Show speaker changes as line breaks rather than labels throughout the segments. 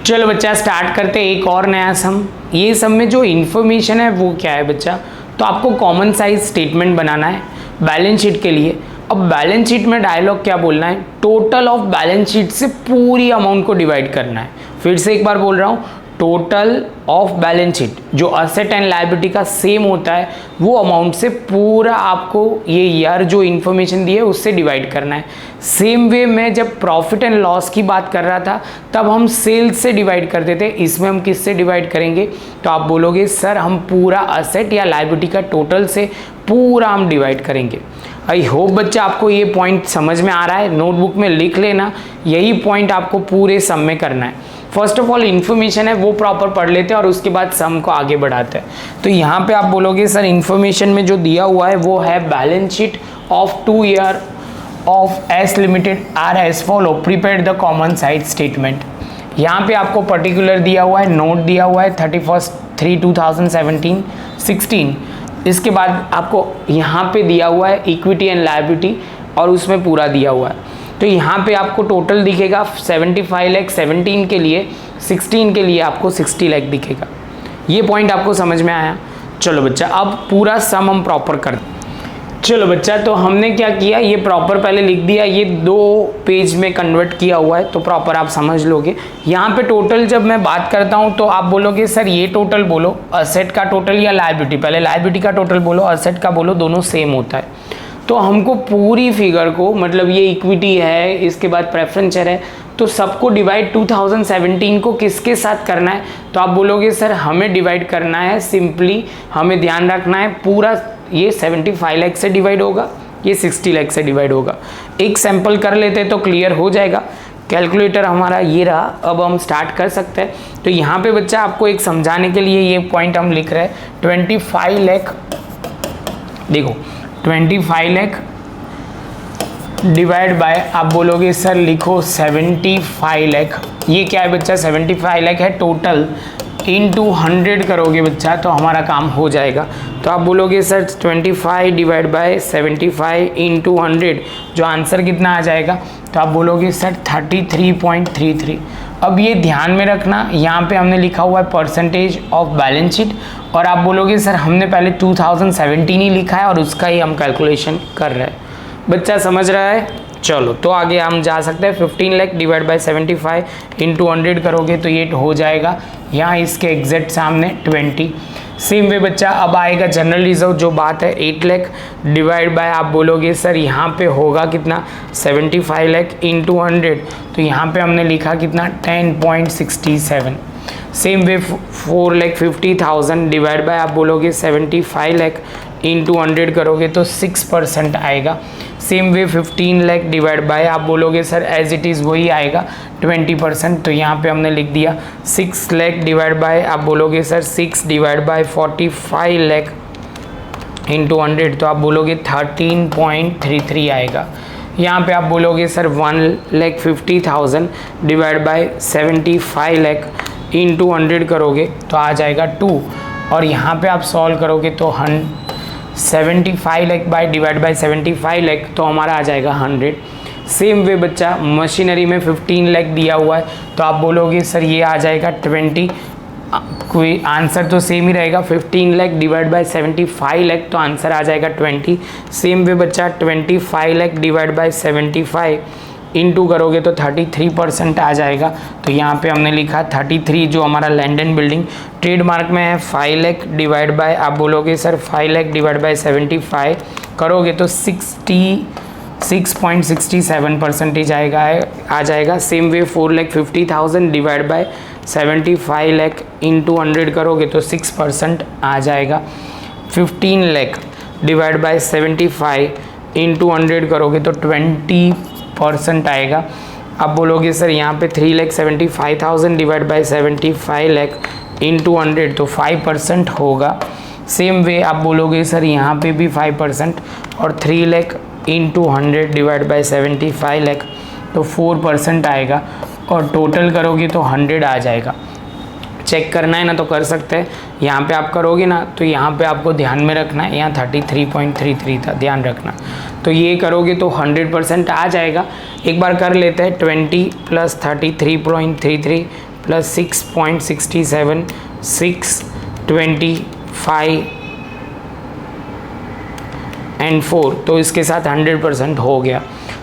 चलो बच्चा स्टार्ट करते हैं एक और नया सम। ये सम में जो इन्फॉर्मेशन है वो क्या है बच्चा, तो आपको कॉमन साइज स्टेटमेंट बनाना है बैलेंस शीट के लिए। अब बैलेंस शीट में डायलॉग क्या बोलना है, टोटल ऑफ बैलेंस शीट से पूरी अमाउंट को डिवाइड करना है। फिर से एक बार बोल रहा हूँ, टोटल ऑफ बैलेंस शीट जो असेट एंड लायबिलिटी का सेम होता है वो अमाउंट से पूरा आपको ये ईयर जो इन्फॉर्मेशन दी है उससे डिवाइड करना है। सेम वे में जब प्रॉफिट एंड लॉस की बात कर रहा था तब हम सेल्स से डिवाइड करते थे, इसमें हम किससे डिवाइड करेंगे, तो आप बोलोगे सर हम पूरा असेट या लायबिलिटी का टोटल से पूरा हम डिवाइड करेंगे। आई होप बच्चा आपको ये पॉइंट समझ में आ रहा है, नोटबुक में लिख लेना, यही पॉइंट आपको पूरे सम में करना है। फर्स्ट ऑफ ऑल इन्फॉर्मेशन है वो प्रॉपर पढ़ लेते हैं और उसके बाद सम को आगे बढ़ाते हैं। तो यहाँ पे आप बोलोगे सर इन्फॉर्मेशन में जो दिया हुआ है वो है balance sheet of 2 year of S limited are as follow, prepare the common size statement. यहाँ पे आपको पर्टिकुलर दिया हुआ है, नोट दिया हुआ है 31/3/2017 16। इसके बाद आपको यहाँ पे दिया हुआ है इक्विटी एंड लायबिलिटी और उसमें पूरा दिया हुआ है। तो यहाँ पे आपको टोटल दिखेगा 75 लाख 17 के लिए, 16 के लिए आपको 60 लाख दिखेगा। ये पॉइंट आपको समझ में आया। चलो बच्चा अब पूरा सम हम प्रॉपर करते। चलो बच्चा तो हमने क्या किया, ये प्रॉपर पहले लिख दिया, ये 2 पेज में कन्वर्ट किया हुआ है तो प्रॉपर आप समझ लोगे। यहाँ पे टोटल जब मैं बात करता हूँ तो आप बोलोगे सर ये टोटल बोलो, असेट का टोटल या लायबिलिटी, पहले लायबिलिटी का टोटल बोलो, असेट का बोलो, दोनों सेम होता है। तो हमको पूरी फिगर को, मतलब ये इक्विटी है, इसके बाद प्रेफरेंस शेयर है, तो सबको डिवाइड 2017 को किसके साथ करना है, तो आप बोलोगे सर हमें डिवाइड करना है, सिंपली हमें ध्यान रखना है पूरा ये 75 लाख से डिवाइड होगा, ये 60 लाख से डिवाइड होगा। एक सैंपल कर लेते तो क्लियर हो जाएगा। कैलकुलेटर हमारा ये रहा, अब हम स्टार्ट कर सकते हैं। तो यहाँ पे बच्चा आपको एक समझाने के लिए ये पॉइंट हम लिख रहे हैं, 25 लाख, देखो 25 लाख डिवाइड बाय, आप बोलोगे सर लिखो 75 लाख, ये क्या है बच्चा 75 लाख है टोटल, इनटू 100 करोगे बच्चा तो हमारा काम हो जाएगा। तो आप बोलोगे सर 25 डिवाइड बाय 75 इंटू 100, जो आंसर कितना आ जाएगा, तो आप बोलोगे सर 33.33। अब ये ध्यान में रखना, यहाँ पे हमने लिखा हुआ है परसेंटेज ऑफ बैलेंस शीट और आप बोलोगे सर हमने पहले 2017 ही लिखा है और उसका ही हम कैलकुलेशन कर रहे हैं। बच्चा समझ रहा है। चलो तो आगे हम जा सकते हैं। 15 लाख डिवाइड बाय 75 इंटू 100 करोगे तो ये हो जाएगा यहाँ इसके एग्जैक्ट सामने 20। सेम वे बच्चा अब आएगा जनरल रिजर्व, जो बात है 8 लाख डिवाइड बाय, आप बोलोगे सर यहाँ पे होगा कितना 75 लाख इंटू 100, तो यहाँ पे हमने लिखा कितना 10.67। सेम वे 4,50,000 डिवाइड बाय, आप बोलोगे 75 लाख इंटू 100 करोगे तो 6% आएगा। Same way 15 lakh divide by, आप बोलोगे सर एज इट इज़ वही आएगा 20%, तो यहाँ पे हमने लिख दिया 6 लाख डिवाइड बाय, आप बोलोगे sir 6 divide by 45 lakh into 100, तो आप बोलोगे 13.33 आएगा। यहाँ पे आप बोलोगे sir 1,50,000 divide by 75 lakh into 100 करोगे तो आ जाएगा 2, और यहाँ पे आप सॉल्व करोगे तो 75 lakh by divide by 75 lakh तो हमारा आ जाएगा 100। सेम वे बच्चा मशीनरी में 15 लाख दिया हुआ है तो आप बोलोगे सर ये आ जाएगा 20, कोई आंसर तो सेम ही रहेगा, 15 लाख डिवाइड बाय 75 लाख तो आंसर आ जाएगा 20। सेम वे बच्चा 25 लाख डिवाइड बाय 75 इंटू करोगे तो 33% आ जाएगा, तो यहाँ पे हमने लिखा 33, जो हमारा लैंड एंड बिल्डिंग ट्रेडमार्क में है 5 लाख डिवाइड बाय, आप बोलोगे सर 5 लाख डिवाइड बाय 75 करोगे तो 66.67% आ जाएगा। Same way 4,50,000 divide by 75 lakh into 100 करोगे तो 6% आ जाएगा। 15 लाख डिवाइड बाय 75 इंटू 100 करोगे तो 20% आएगा। अब बोलोगे सर यहाँ पे 3,75,000 डिवाइड बाय 75 लाख इंटू 100 तो 5% होगा। सेम वे आप बोलोगे सर यहाँ पे भी 5%, और 3 lakh into 100 divide by 75 lakh तो 4% आएगा, और टोटल करोगे तो 100 आ जाएगा। चेक करना है ना तो कर सकते हैं। यहाँ पे आप करोगे ना तो यहाँ पे आपको ध्यान में रखना है, यहाँ 33.33 था, ध्यान रखना। तो ये करोगे तो 100% आ जाएगा। एक बार कर लेते हैं। 20 + 33.33 + 6.67 625 एंड 4, तो इसके साथ 100% हो गया।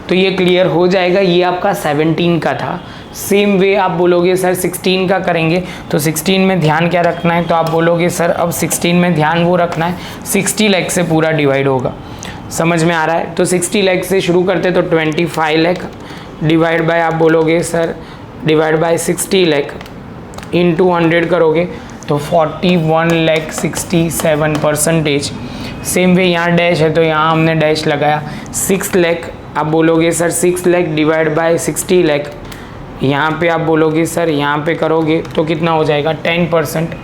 तो ये क्लियर हो जाएगा। ये आपका 17 का था। सेम वे आप बोलोगे सर 16 का करेंगे, तो 16 में ध्यान क्या रखना है, तो आप बोलोगे सर अब 16 में ध्यान वो रखना है 60 लाख से पूरा डिवाइड होगा। समझ में आ रहा है? तो 60 लाख से शुरू करते तो 25 लाख डिवाइड बाय, आप बोलोगे sir divide by 60 lakh into 100 करोगे तो 41,67%। सेम वे यहाँ डैश है तो यहाँ हमने डैश लगाया। 6 लाख आप बोलोगे sir 6 lakh divide by 60 lakh, यहाँ पे आप बोलोगे सर यहाँ पे करोगे तो कितना हो जाएगा 10%,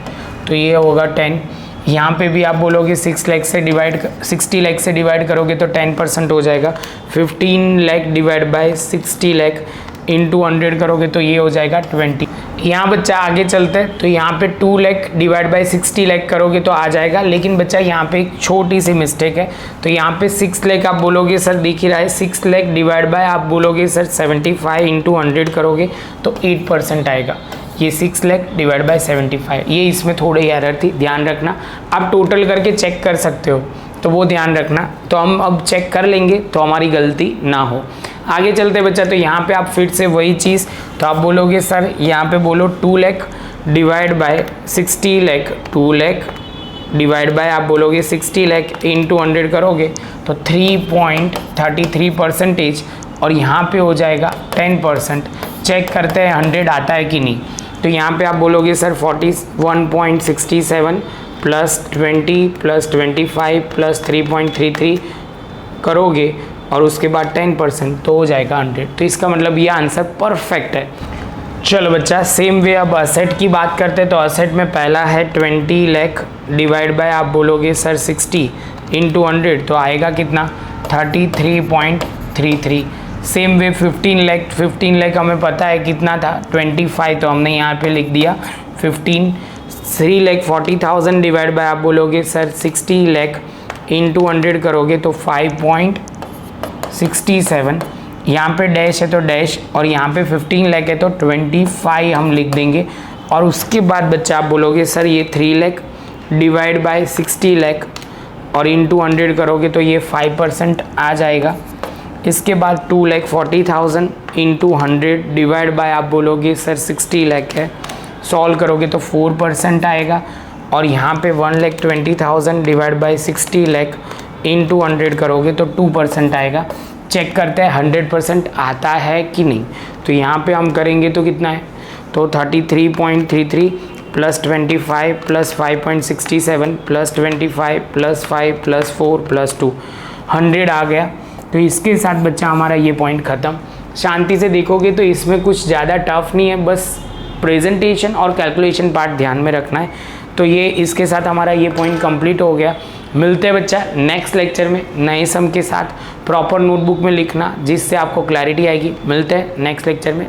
तो ये होगा 10। यहाँ पे भी आप बोलोगे 6 लाख से डिवाइड 60 लाख से डिवाइड करोगे तो 10% हो जाएगा। 15 lakh divide by 60 lakh into 100 करोगे तो ये हो जाएगा 20। यहाँ बच्चा आगे चलते हैं तो यहाँ पे 2 लाख डिवाइड बाय 60 लाख करोगे तो आ जाएगा। लेकिन बच्चा यहाँ पे एक छोटी सी मिस्टेक है, तो यहाँ पे 6 लाख आप बोलोगे सर दिख ही रहा है 6 लाख डिवाइड बाय आप बोलोगे सर 75 इंटू 100 करोगे तो 8% आएगा। ये 6 लाख डिवाइड बाय 75, ये इसमें थोड़ी एरर थी, ध्यान रखना। आप टोटल करके चेक कर सकते हो तो वो ध्यान रखना। तो हम अब चेक कर लेंगे तो हमारी गलती ना हो। आगे चलते बच्चा, तो यहाँ पे आप फिर से वही चीज़, तो आप बोलोगे सर यहाँ पे बोलो 2 lakh divide by 60 lakh, 2 lakh divide by आप बोलोगे 60 लाख इंटू 100 करोगे तो 3.33% और यहाँ पे हो जाएगा 10%। चेक करते हैं 100 आता है कि नहीं। तो यहाँ पे आप बोलोगे सर 41.67 + 20 + 25 + 3.33 करोगे और उसके बाद 10% तो हो जाएगा 100। तो इसका मतलब ये आंसर परफेक्ट है। चलो बच्चा, सेम वे अब असेट की बात करते हैं। तो असेट में पहला है 20 लाख डिवाइड बाय आप बोलोगे सर 60 इंटू 100 तो आएगा कितना 33.33। सेम वे 15 लाख हमें पता है कितना था 25, तो हमने यहाँ पे लिख दिया 15। 3,40,000 डिवाइड बाय आप बोलोगे सर 60 लाख इंटू 100 करोगे तो 5.67। यहाँ पे डैश है तो डैश, और यहाँ पे 15 लाख है तो 25 हम लिख देंगे। और उसके बाद बच्चा आप बोलोगे सर ये 3 लाख डिवाइड बाय 60 लाख और इंटू 100 करोगे तो ये 5% आ जाएगा। इसके बाद 2,40,000 इंटू 100 डिवाइड बाय आप बोलोगे सर 60 लाख है, सॉल्व करोगे तो 4% आएगा। और यहाँ पे 1,20,000 डिवाइड बाय 60 लाख इंटू 100 करोगे तो 2% आएगा। चेक करते हैं 100% आता है कि नहीं। तो यहाँ पे हम करेंगे तो कितना है, तो 33.33 + 25 + 5.67 + 25 + 5 + 4 + 2 100 आ गया। तो इसके साथ बच्चा हमारा ये पॉइंट ख़त्म। शांति से देखोगे तो इसमें कुछ ज़्यादा टफ नहीं है, बस प्रेजेंटेशन और कैलकुलेशन पार्ट ध्यान में रखना है। तो ये इसके साथ हमारा ये पॉइंट कंप्लीट हो गया। मिलते हैं बच्चा नेक्स्ट लेक्चर में नए सम के साथ। प्रॉपर नोटबुक में लिखना जिससे आपको क्लैरिटी आएगी। मिलते हैं नेक्स्ट लेक्चर में।